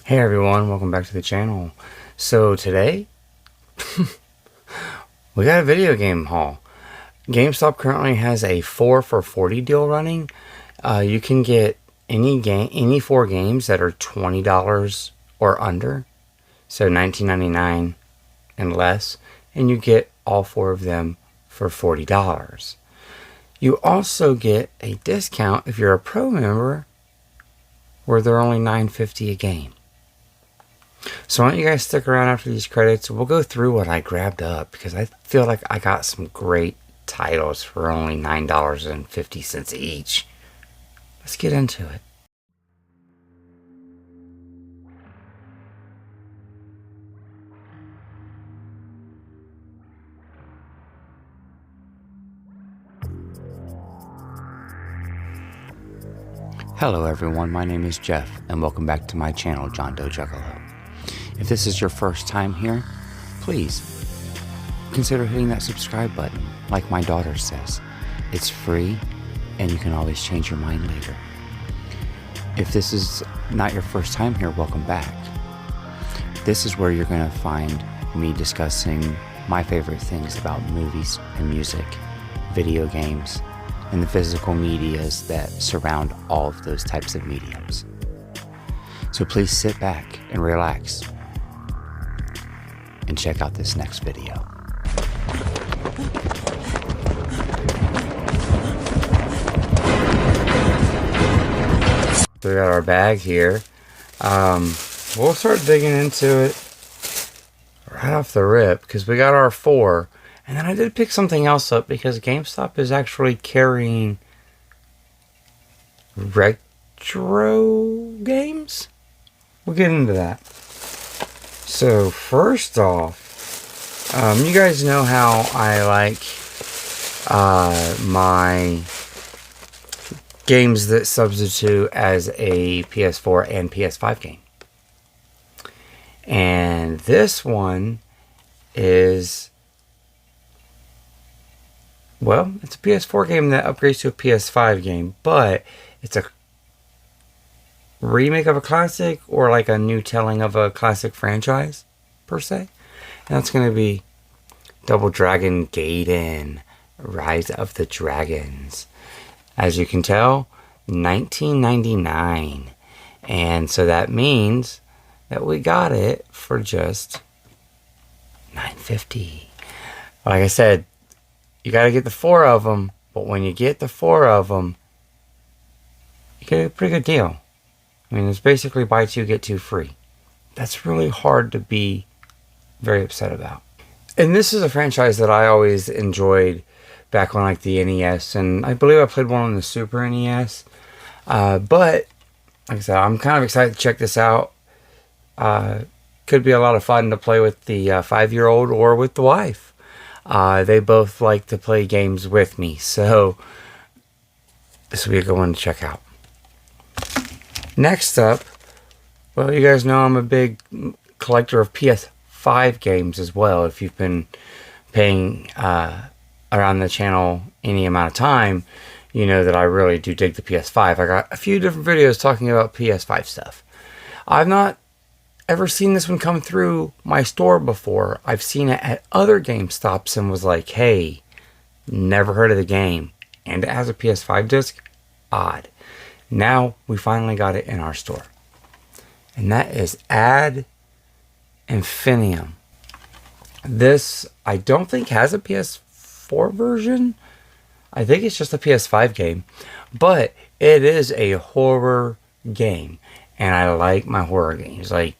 Hey everyone, welcome back to the channel. So today, we got a video game haul. GameStop currently has a 4 for $40 deal running. You can get any 4 games that are $20 or under, so $19.99 and less, and you get all 4 of them for $40. You also get a discount if you're a pro member, where they're only $9.50 a game. So why don't you guys stick around after these credits. We'll go through what I grabbed up, because I feel like I got some great titles for only $9.50 each. Let's get into it. Hello everyone, my name is Jeff, and welcome back to my channel, JOHNDOEJUGGALO. If this is your first time here, please consider hitting that subscribe button. Like my daughter says, it's free and you can always change your mind later. If this is not your first time here, welcome back. This is where you're going to find me discussing my favorite things about movies and music, video games, and the physical medias that surround all of those types of mediums. So please sit back and relax and check out this next video. So we got our bag here. We'll start digging into it right off the rip, because we got our 4. And then I did pick something else up, because GameStop is actually carrying retro games. We'll get into that. So first off, you guys know how I like my games that substitute as a PS4 and PS5 game. And this one is, well, it's a PS4 game that upgrades to a PS5 game, but it's a remake of a classic, or like a new telling of a classic franchise, per se. And that's going to be Double Dragon Gaiden, Rise of the Dragons. As you can tell, 1999. And so that means that we got it for just $9.50. Like I said, you got to get the 4 of them, but when you get the 4 of them, you get a pretty good deal. I mean, it's basically buy 2, get 2 free. That's really hard to be very upset about. And this is a franchise that I always enjoyed back on like the NES, and I believe I played one on the Super NES. But, like I said, I'm kind of excited to check this out. Could be a lot of fun to play with the 5-year-old or with the wife. They both like to play games with me, so this will be a good one to check out. Next up, well, you guys know I'm a big collector of PS5 games as well. If you've been paying around the channel any amount of time, you know that I really do dig the PS5. I got a few different videos talking about PS5 stuff. I've not ever seen this one come through my store before. I've seen it at other GameStops and was like, hey, never heard of the game. And it has a PS5 disc? Odd. Now we finally got it in our store. And that is Ad Infinitum. This, I don't think has a PS4 version. I think it's just a PS5 game. But it is a horror game. And I like my horror games. Like,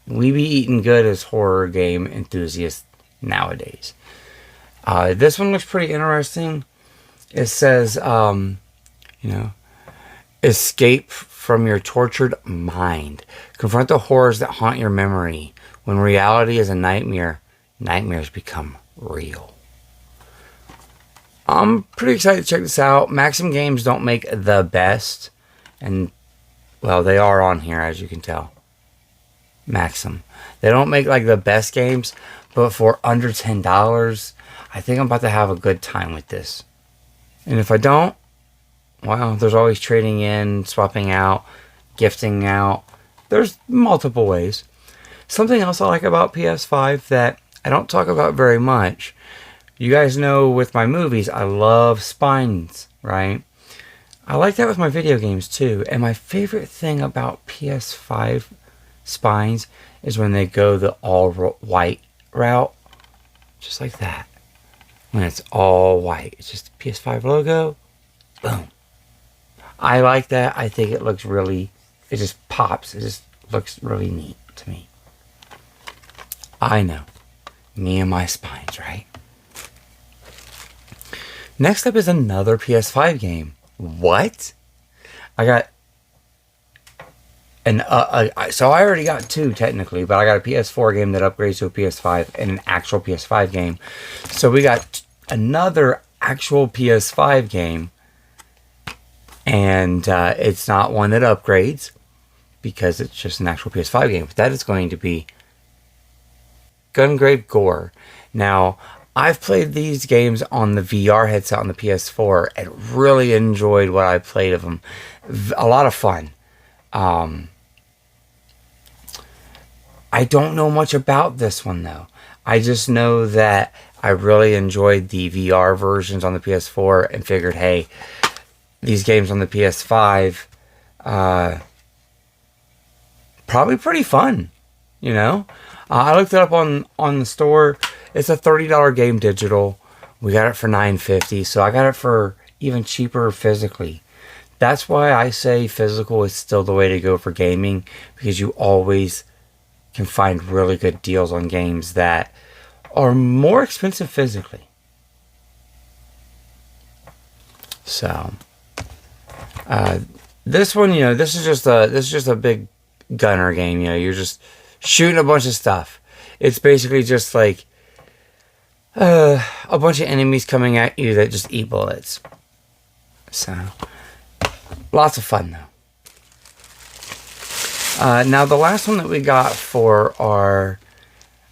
we be eating good as horror game enthusiasts nowadays. This one looks pretty interesting. It says, escape from your tortured mind. Confront the horrors that haunt your memory. When reality is a nightmare, nightmares become real. I'm pretty excited to check this out. Maxim Games don't make the best. And, well, they are on here, as you can tell. Maxim. They don't make like the best games, but for under $10, I think I'm about to have a good time with this. And if I don't, well, there's always trading in, swapping out, gifting out. there's multiple ways. Something else I like about PS5 that I don't talk about very much. You guys know with my movies, I love spines, right? I like that with my video games too. And my favorite thing about PS5 spines is when they go the all white route. Just like that. When it's all white. It's just the PS5 logo. Boom. I like that. I think it looks really, it just pops. It just looks really neat to me. I know. Me and my spines, right? Next up is another PS5 game. What? I got so I already got two technically, but I got a PS4 game that upgrades to a PS5 and an actual PS5 game. So we got another actual PS5 game, and it's not one that upgrades because it's just an actual PS5 game. But that is going to be Gungrave Gore. Now, I've played these games on the VR headset on the PS4 and really enjoyed what I played of them. A lot of fun. I don't know much about this one though. I just know that I really enjoyed the VR versions on the PS4 and figured, hey, these games on the PS5, probably pretty fun, you know? I looked it up on the store. It's a $30 game digital. We got it for $9.50, so I got it for even cheaper physically. That's why I say physical is still the way to go for gaming, because you always can find really good deals on games that are more expensive physically. So, this one, you know, this is just a big gunner game. You know, you're just shooting a bunch of stuff. It's basically just like a bunch of enemies coming at you that just eat bullets. So, lots of fun though. Now the last one that we got for our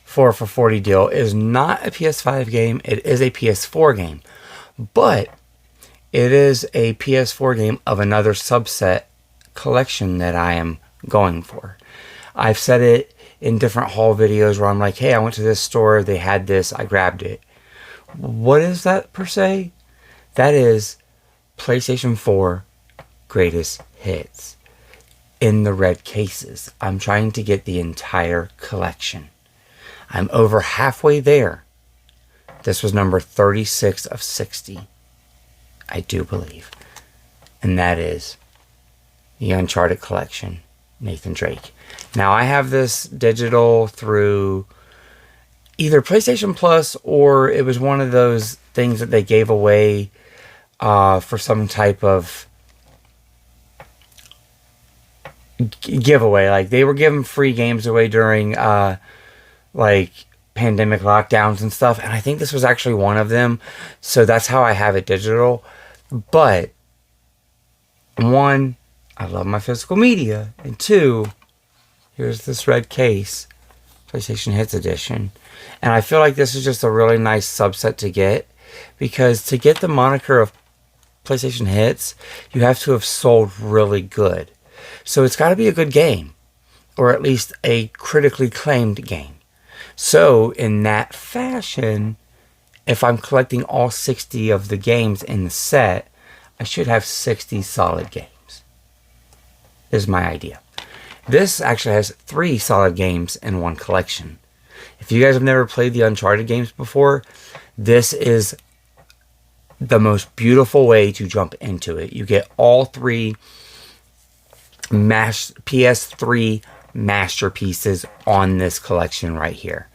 4 for $40 deal is not a PS5 game. It is a PS4 game, but it is a PS4 game of another subset collection that I am going for. I've said it in different haul videos where I'm like, hey, I went to this store, they had this, I grabbed it. What is that per se? That is PlayStation 4 Greatest Hits in the red cases. I'm trying to get the entire collection. I'm over halfway there. This was number 36 of 60, I do believe. And that is the Uncharted collection, Nathan Drake. Now, I have this digital through either PlayStation Plus, or it was one of those things that they gave away for some type of giveaway. Like, they were giving free games away during like pandemic lockdowns and stuff, and I think this was actually one of them. So that's how I have it digital. But one, I love my physical media, and two, here's this red case, PlayStation Hits Edition. And I feel like this is just a really nice subset to get, because to get the moniker of PlayStation Hits, you have to have sold really good. So it's got to be a good game, or at least a critically acclaimed game. So in that fashion, if I'm collecting all 60 of the games in the set, I should have 60 solid games, is my idea. This actually has 3 solid games in one collection. If you guys have never played the Uncharted games before, this is the most beautiful way to jump into it. You get all 3 PS3 masterpieces on this collection right here.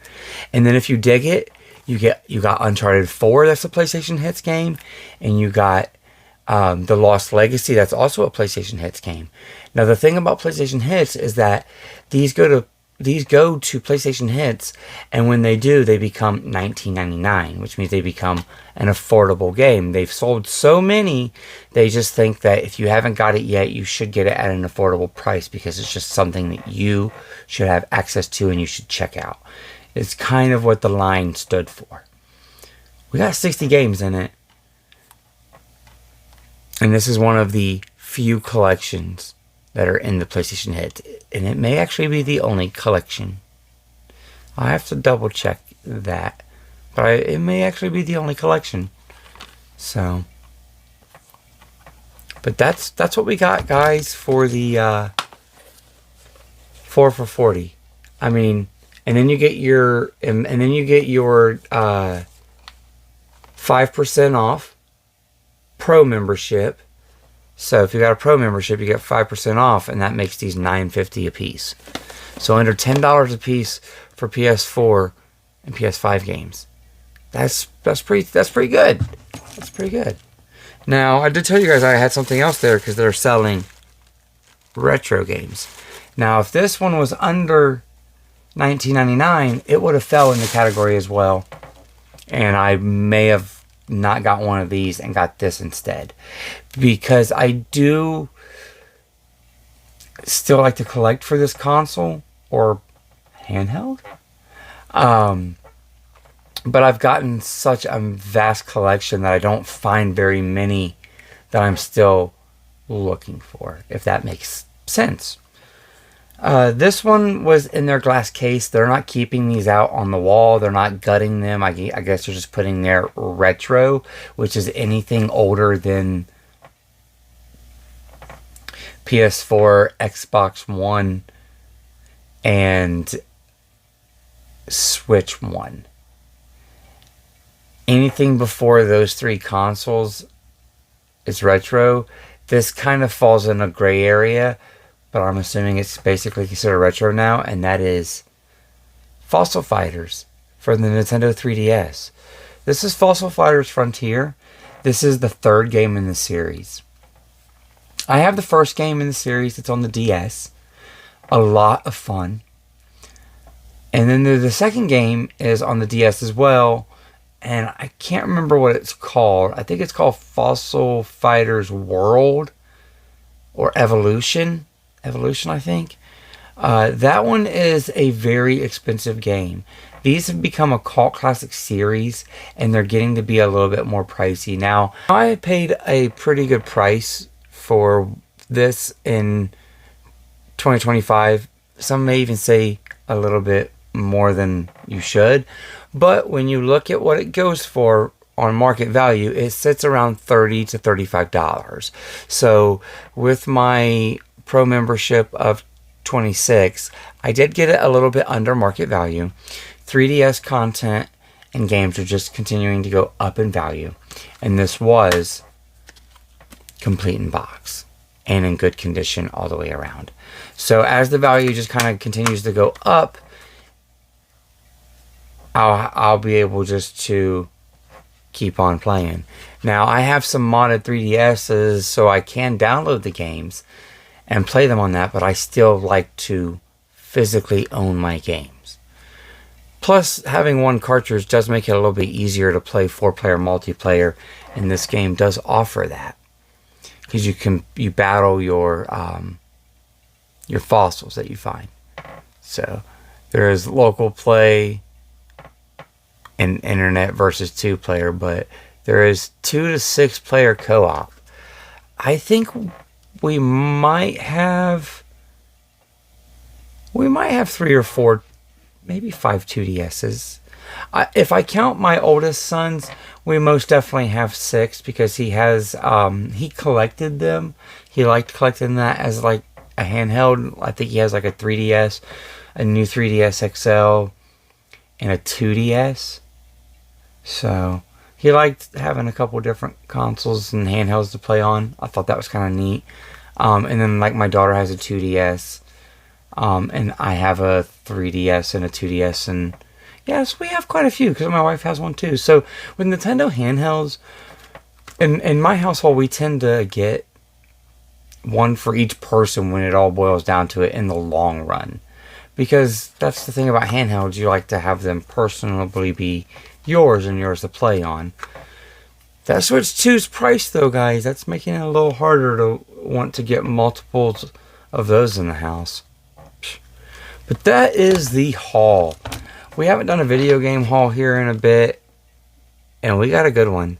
And then if you dig it, you got Uncharted 4, that's a PlayStation Hits game, and you got The Lost Legacy, that's also a PlayStation Hits game. Now the thing about PlayStation Hits is that these go to PlayStation Hits, and when they do, they become $19.99, which means they become an affordable game. They've sold so many, they just think that if you haven't got it yet, you should get it at an affordable price, because it's just something that you should have access to and you should check out. It's kind of what the line stood for. We got 60 games in it, and this is one of the few collections that are in the PlayStation hits. And it may actually be the only collection. I have to double check that. But it may actually be the only collection. So, but that's what we got, guys, for the 4 for $40. I mean, and then you get your 5% off Pro membership. So if you got a Pro membership, you get 5% off, and that makes these $9.50 a piece. So under $10 a piece for PS4 and PS5 games. That's pretty good. That's pretty good. Now, I did tell you guys I had something else there because they're selling retro games. Now, if this one was under $19.99, it would have fell in the category as well. And I may have not got one of these and got this instead. Because I do still like to collect for this console or handheld. But I've gotten such a vast collection that I don't find very many that I'm still looking for, if that makes sense. This one was in their glass case. They're not keeping these out on the wall. They're not gutting them. I guess they're just putting their retro, which is anything older than PS4, Xbox One, and Switch One. Anything before those three consoles is retro. This kind of falls in a gray area, but I'm assuming it's basically considered retro now, and that is Fossil Fighters for the Nintendo 3DS. This is Fossil Fighters Frontier. This is the third game in the series. I have the first game in the series. It's on the DS. A lot of fun. And then the second game is on the DS as well. And I can't remember what it's called. I think it's called Fossil Fighters World. Or Evolution. Evolution, I think. That one is a very expensive game. These have become a cult classic series. And they're getting to be a little bit more pricey. Now, I paid a pretty good price for this in 2025. Some may even say a little bit more than you should. But when you look at what it goes for on market value, it sits around $30 to $35. So with my Pro membership of $26, I did get it a little bit under market value. 3DS content and games are just continuing to go up in value. And this was complete in box and in good condition all the way around. So as the value just kind of continues to go up, I'll be able just to keep on playing. Now, I have some modded 3DSs, so I can download the games and play them on that, but I still like to physically own my games. Plus, having one cartridge does make it a little bit easier to play 4-player multiplayer, and this game does offer that. Because you battle your fossils that you find. So, there is local play and internet versus 2-player, but there is 2 to 6 player co-op. I think we might have 3 or 4, maybe 5 2DSs. If I count my oldest sons, we most definitely have 6 because he has he collected them. He liked collecting that as like a handheld. I think he has like a 3DS, a new 3DS XL, and a 2DS. So he liked having a couple different consoles and handhelds to play on. I thought that was kind of neat. And then like my daughter has a 2DS, and I have a 3DS and a 2DS, and yes, we have quite a few because my wife has one too. So with Nintendo handhelds, in my household, we tend to get one for each person when it all boils down to it in the long run. Because that's the thing about handhelds, you like to have them personally be yours and yours to play on. That Switch 2's price though, guys, that's making it a little harder to want to get multiples of those in the house. But that is the haul. We haven't done a video game haul here in a bit, and we got a good one.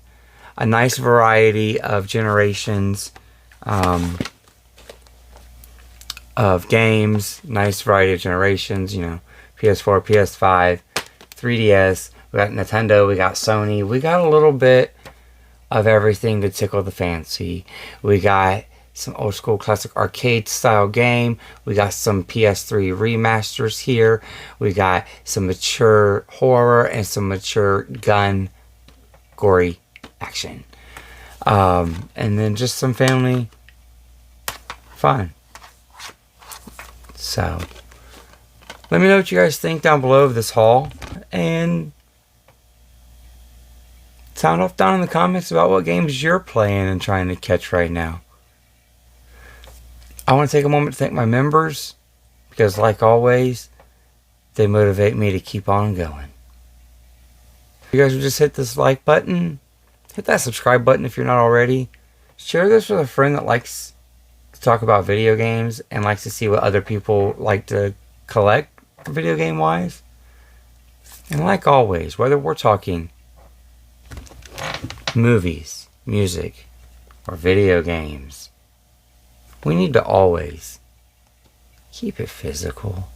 A nice variety of generations. of games, nice variety of generations, you know, PS4, PS5, 3DS, we got Nintendo, we got Sony, we got a little bit of everything to tickle the fancy. We got some old school classic arcade style game, we got some PS3 remasters here, we got some mature horror and some mature gun gory action. And then just some family fun. So, let me know what you guys think down below of this haul. And sound off down in the comments about what games you're playing and trying to catch right now. I want to take a moment to thank my members, because like always, they motivate me to keep on going. If you guys would just hit this like button, hit that subscribe button if you're not already. Share this with a friend that likes to talk about video games and likes to see what other people like to collect video game wise. And like always, whether we're talking movies, music, or video games, we need to always keep it physical.